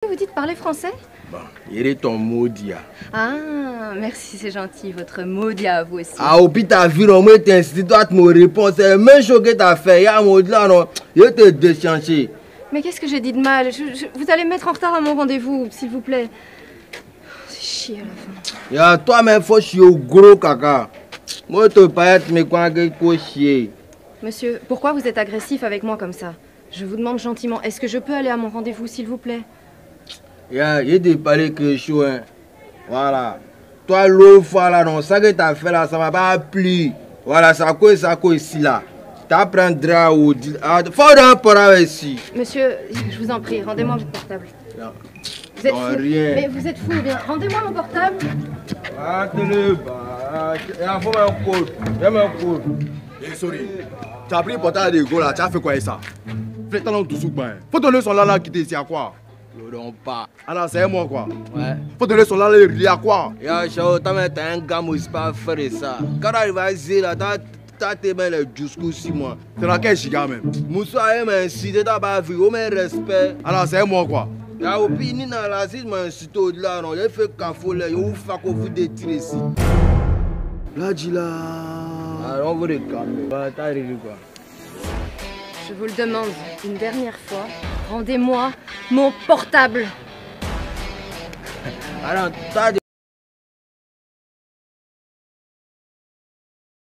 Vous dites parler français? Bon, il est ton maudit. Ah, merci, c'est gentil, votre maudit à vous aussi. Ah, au pire, ta vie, on m'a incité, toi, tu me réponds. C'est le même chose que tu as fait. Il y a un maudit là, non. Je vais te déchanter. Mais qu'est-ce que j'ai dit de mal? Vous allez me mettre en retard à mon rendez-vous, s'il vous plaît. C'est chier à la fin. Il y a toi-même, faut chier au gros caca. Moi, je te parle, mais quoi que tu chier. Monsieur, pourquoi vous êtes agressif avec moi comme ça? Je vous demande gentiment, est-ce que je peux aller à mon rendez-vous, s'il vous plaît? Il y a des palais que je suis. Hein. Voilà. Toi, l'autre fois, là, non, ça que tu as fait là, ça m'a pas plu. Voilà, ça quoi ici, là. Tu apprendras au... Faut d'un pour ici. Monsieur, je vous en prie, rendez-moi votre portable. Non. Vous êtes Non, fou. rien. Mais vous êtes fou, eh bien, rendez-moi mon portable. Attends-le, bah. Il faut mettre un code. Il un code. Eh, sorry. Tu as pris le portable de Go là, tu as fait quoi avec ça? Fais-toi dans tout sous bain. Faut donner son là qui ici à quoi? Je ne pas. Alors, c'est moi quoi? Ouais. Faut donner son là il à quoi? Ya, Chao, t'as un gars, moi, c'est pas faire ça. Quand il va dire là, t'as tes mains jusqu'au 6 mois. C'est dans quel giga même? Moussa, il m'a incité, t'as pas vu, au même respect. Alors, c'est moi quoi? Ya, au pire, ni dans la zone, m'a incité au-delà, non. Il fait café là, il fait qu'on vous détire ici. Là, dis là. Alors, on veut les calmer. T'as réglé quoi? Je vous le demande une dernière fois, rendez-moi mon portable. Alors, t'as